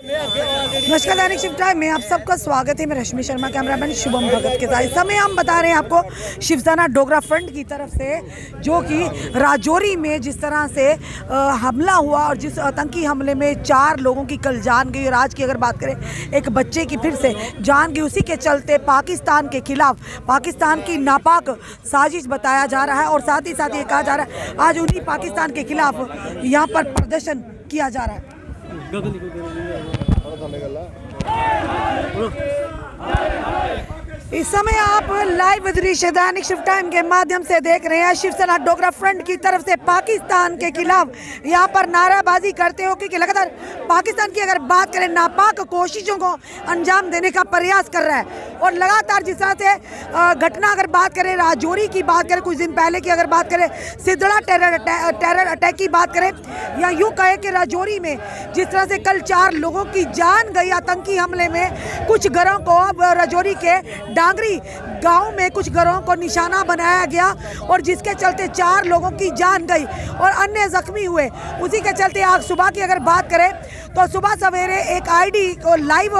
नमस्कार, दैनिक shift time में आप सबका स्वागत है। मैं रश्मि शर्मा, कैमरामैन शुभम भगत के साथ। इस समय हम बता रहे हैं आपको शिवसेना डोगरा फ्रंट की तरफ से, जो कि राजौरी में जिस तरह से हमला हुआ और जिस आतंकी हमले में 4 लोगों की कल जान गई और आज की अगर बात करें एक बच्चे की फिर से जान गई, उसी के चलते पाकिस्तान के खिलाफ पाकिस्तान की नापाक साजिश बताया जा रहा है। और साथ ही साथ ये कहा जा रहा है आज उन्हीं पाकिस्तान के खिलाफ यहाँ पर प्रदर्शन किया जा रहा है। इस समय आप लाइव दृश्य दैनिक शिफ्ट टाइम के माध्यम से देख रहे हैं। शिवसेना डोगरा फ्रंट की तरफ से पाकिस्तान के खिलाफ यहाँ पर नाराबाजी करते हो कि लगातार पाकिस्तान की अगर बात करें नापाक कोशिशों को अंजाम देने का प्रयास कर रहा है। और लगातार जिस तरह से घटना अगर बात करें राजौरी की बात करें, कुछ दिन पहले की अगर बात करें सिद्धड़ा टेरर अटैक की बात करें, या यूँ कहे कि राजौरी में जिस तरह से कल 4 लोगों की जान गई आतंकी हमले में, कुछ घरों को राजौरी के डांगरी गांव में कुछ घरों को निशाना बनाया गया और जिसके चलते 4 लोगों की जान गई और अन्य जख्मी हुए। उसी के चलते आज सुबह की अगर बात करें तो सुबह सवेरे एक आईडी को लाइव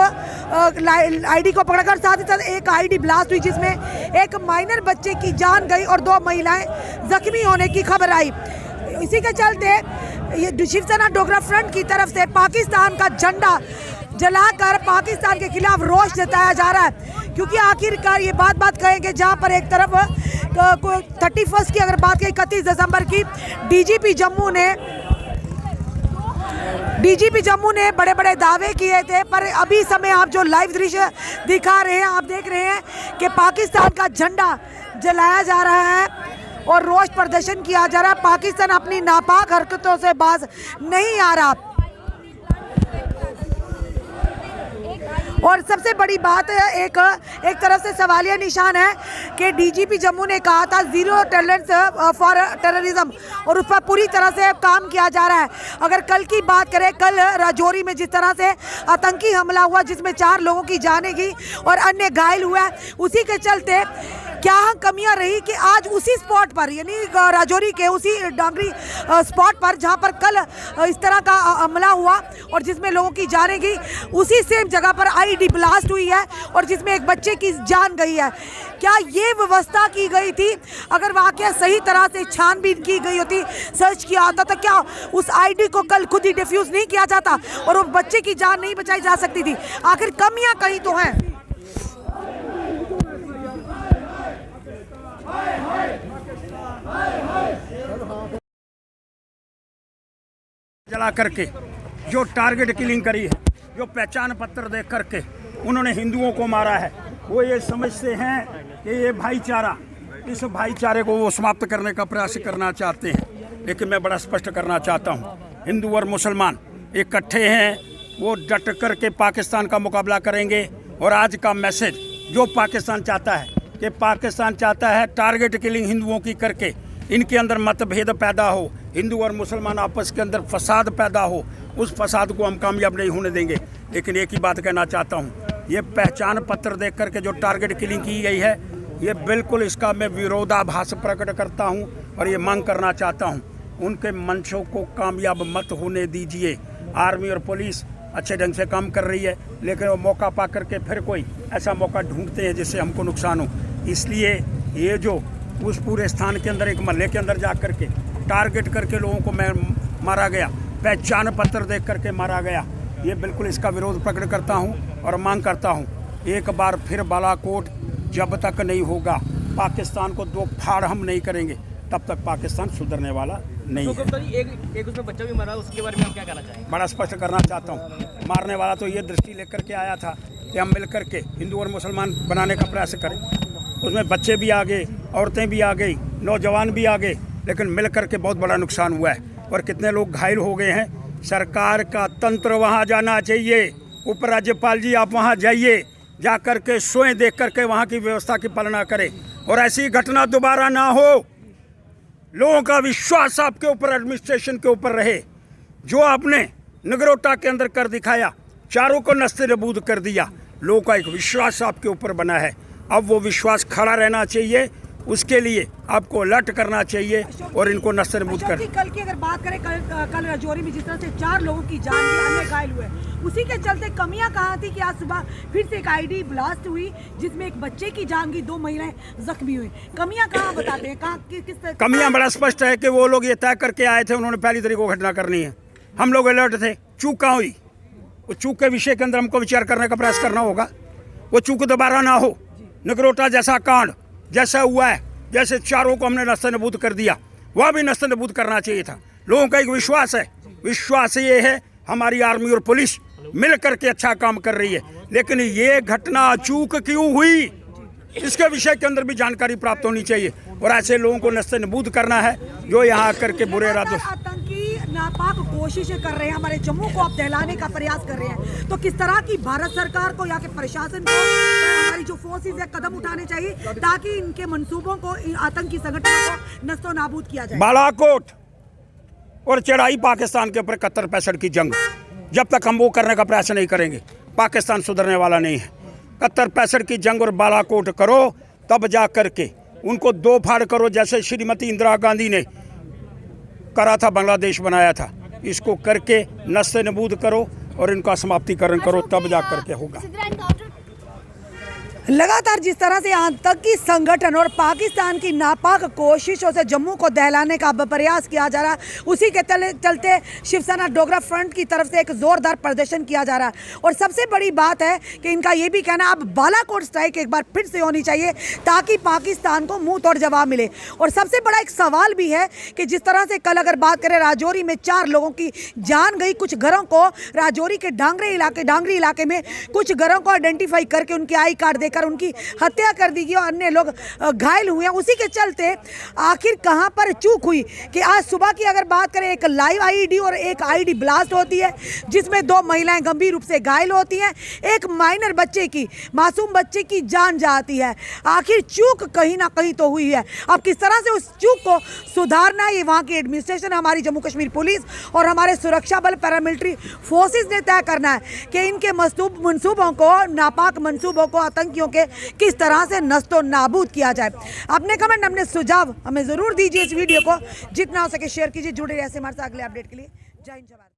आईडी को पकड़कर साथ ही साथ एक आईडी ब्लास्ट हुई, जिसमें एक माइनर बच्चे की जान गई और 2 महिलाएं जख्मी होने की खबर आई। इसी के चलते ये शिवसेना डोगरा फ्रंट की तरफ से पाकिस्तान का झंडा जलाकर पाकिस्तान के खिलाफ रोष जताया जा रहा है। क्योंकि आखिरकार ये बात कहेंगे जहां पर एक तरफ 31 की अगर बात करें 31 दिसंबर की डीजीपी जम्मू ने बड़े बड़े दावे किए थे, पर अभी समय आप जो लाइव दृश्य दिखा रहे हैं, आप देख रहे हैं कि पाकिस्तान का झंडा जलाया जा रहा है और रोष प्रदर्शन किया जा रहा है। पाकिस्तान अपनी नापाक हरकतों से बाज नहीं आ रहा। और सबसे बड़ी बात एक तरफ से सवालिया निशान है कि डीजीपी जम्मू ने कहा था जीरो टॉलरेंस फॉर टेररिज्म, और उस पर पूरी तरह से काम किया जा रहा है। अगर कल की बात करें, कल राजौरी में जिस तरह से आतंकी हमला हुआ जिसमें 4 लोगों की जानें गई और अन्य घायल हुआ, उसी के चलते क्या कमियां रही कि आज उसी स्पॉट पर, यानी राजौरी के उसी डांगरी स्पॉट पर जहां पर कल इस तरह का हमला हुआ और जिसमें लोगों की जानें गई, उसी सेम जगह पर आईडी ब्लास्ट हुई है और जिसमें एक बच्चे की जान गई है। क्या ये व्यवस्था की गई थी? अगर वाकई सही तरह से छानबीन की गई होती, सर्च किया होता, तो क्या उस आईडी को कल खुद ही डिफ्यूज नहीं किया जाता और वो बच्चे की जान नहीं बचाई जा सकती थी? आखिर कमियां कहीं तो हैं। जला करके जो टारगेट किलिंग करी है, जो पहचान पत्र दे करके उन्होंने हिंदुओं को मारा है, वो ये समझते हैं कि ये भाईचारा, इस भाईचारे को वो समाप्त करने का प्रयास करना चाहते हैं। लेकिन मैं बड़ा स्पष्ट करना चाहता हूँ, हिंदू और मुसलमान इकट्ठे हैं, वो डट करके पाकिस्तान का मुकाबला करेंगे। और आज का मैसेज जो पाकिस्तान चाहता है कि पाकिस्तान चाहता है टारगेट किलिंग हिंदुओं की करके इनके अंदर मतभेद पैदा हो, हिंदू और मुसलमान आपस के अंदर फसाद पैदा हो, उस फसाद को हम कामयाब नहीं होने देंगे। लेकिन एक ही बात कहना चाहता हूँ, ये पहचान पत्र देख करके जो टारगेट किलिंग की गई है, ये बिल्कुल इसका मैं विरोधाभास प्रकट करता हूँ और ये मांग करना चाहता हूँ, उनके मंशों को कामयाब मत होने दीजिए। आर्मी और पुलिस अच्छे ढंग से काम कर रही है, लेकिन वो मौका पा करके फिर कोई ऐसा मौका ढूंढते हैं जिससे हमको नुकसान हो। इसलिए ये जो उस पूरे स्थान के अंदर एक महल्ले के अंदर जा करके टारगेट करके लोगों को मारा गया, पहचान पत्र देख करके मारा गया, ये बिल्कुल इसका विरोध प्रकट करता हूँ और मांग करता हूँ, एक बार फिर बालाकोट जब तक नहीं होगा, पाकिस्तान को 2 फाड़ हम नहीं करेंगे, तब तक पाकिस्तान सुधरने वाला नहीं है। एक उसमें बच्चा भी मरा, उसके बारे में हम क्या कहना चाहेंगे? बड़ा स्पष्ट करना चाहता हूँ, मारने वाला तो ये दृष्टि लेकर के आया था कि हम मिल करके हिंदू और मुसलमान बनाने का प्रयास करें। उसमें बच्चे भी आ गए, औरतें भी आ गई, नौजवान भी आ गए, लेकिन मिल करके बहुत बड़ा नुकसान हुआ है और कितने लोग घायल हो गए हैं। सरकार का तंत्र वहाँ जाना चाहिए, उपराज्यपाल जी आप वहाँ जाइए, जा कर के सोएं, देख करके वहाँ की व्यवस्था की पालना करें और ऐसी घटना दोबारा ना हो। लोगों का विश्वास आपके ऊपर, एडमिनिस्ट्रेशन के ऊपर रहे। जो आपने नगरोटा के अंदर कर दिखाया, चारों को नस्ते नबूद कर दिया, लोगों का एक विश्वास आपके ऊपर बना है। अब वो विश्वास खड़ा रहना चाहिए उसके लिए आपको अलर्ट करना चाहिए और इनको नस्तानाबूद अशोक कर। जी, कल की अगर बात करें, कल राजौरी में जिस तरह से 4 लोगों की जान गई, अन्य घायल हुए, उसी के चलते कमियां कहाँ थी कि आज सुबह फिर से एक आईडी ब्लास्ट हुई जिसमें एक बच्चे की जान गई, 2 महिलाएं जख्मी हुई। कमियां कहाँ बताते हैं, कहाँ किस तरह? कमियां बड़ा स्पष्ट है कि वो लोग ये तय करके आए थे, उन्होंने पहली तारीख को घटना करनी है। हम लोग अलर्ट थे, चूक कहाँ हुई? वो चूक के विषय के अंदर हमको विचार करने का प्रयास करना होगा। वो चूक दोबारा ना हो। नगरोटा जैसा कांड जैसा हुआ है, जैसे 4 को हमने नस्तानाबूद कर दिया, वह भी नस्तानाबूद करना चाहिए था। लोगों का एक विश्वास है, विश्वास ये है हमारी आर्मी और पुलिस मिल करके अच्छा काम कर रही है, लेकिन ये घटना चूक क्यों हुई इसके विषय के अंदर भी जानकारी प्राप्त होनी चाहिए और ऐसे लोगों को नस्तानाबूद करना है जो यहाँ आकर के बुरे इरादों से आतंकी नापाक कोशिशें कर रहे हैं, हमारे जम्मू को अब दहलाने का प्रयास कर रहे हैं। तो किस तरह की भारत सरकार को, यहाँ के प्रशासन को, हमारी जो फोर्सेज है, कदम उठाने चाहिए ताकि इनके मंसूबों को, आतंकी संगठनों को नस्तो नाबूद किया जाए। बालाकोट और चढ़ाई पाकिस्तान के ऊपर 71-65 की जंग, जब तक हम वो करने का प्रयास नहीं करेंगे पाकिस्तान सुधरने वाला नहीं है। 71-65 की जंग और बालाकोट करो, तब जा करके उनको 2 फाड़ करो, जैसे श्रीमती इंदिरा गांधी ने करा था, बांग्लादेश बनाया था। इसको करके नस्तानाबूद करो और इनका समाप्तिकरण करो, तब जा करके होगा। लगातार जिस तरह से आतंकी संगठन और पाकिस्तान की नापाक कोशिशों से जम्मू को दहलाने का प्रयास किया जा रहा है, उसी के चलते शिवसेना डोगरा फ्रंट की तरफ से एक जोरदार प्रदर्शन किया जा रहा है। और सबसे बड़ी बात है कि इनका ये भी कहना, अब बालाकोट स्ट्राइक एक बार फिर से होनी चाहिए ताकि पाकिस्तान को मुंह तोड़ जवाब मिले। और सबसे बड़ा एक सवाल भी है कि जिस तरह से कल अगर बात करें, राजौरी में 4 लोगों की जान गई, कुछ घरों को राजौरी के डांगरी इलाके में कुछ घरों को आइडेंटिफाई करके उनके आई कार्ड देकर उनकी हत्या कर दी गई और अन्य लोग घायल हुए हैं। उसी के चलते आखिर कहां पर चूक हुई कि आज सुबह की अगर बात करें, एक लाइव आईडी और एक आईडी ब्लास्ट होती है जिसमें 2 महिलाएं गंभीर रूप से घायल होती हैं, एक माइनर बच्चे की, मासूम बच्चे की जान जाती है। आखिर चूक कहीं ना कहीं तो हुई है। अब किस तरह से उस चूक को सुधारना, ये वहां की एडमिनिस्ट्रेशन, हमारी जम्मू कश्मीर पुलिस और हमारे सुरक्षा बल, पैरामिलिट्री फोर्सेस ने तय करना है कि इनके मंसूबों को, नापाक मंसूबों को, आतंकियों के किस तरह से नस्तो नाबूद किया जाए। अपने कमेंट, अपने सुझाव हमें जरूर दीजिए। इस वीडियो को जितना हो सके शेयर कीजिए। जुड़े रहिए हमारे साथ अगले अपडेट के लिए। जय हिंद।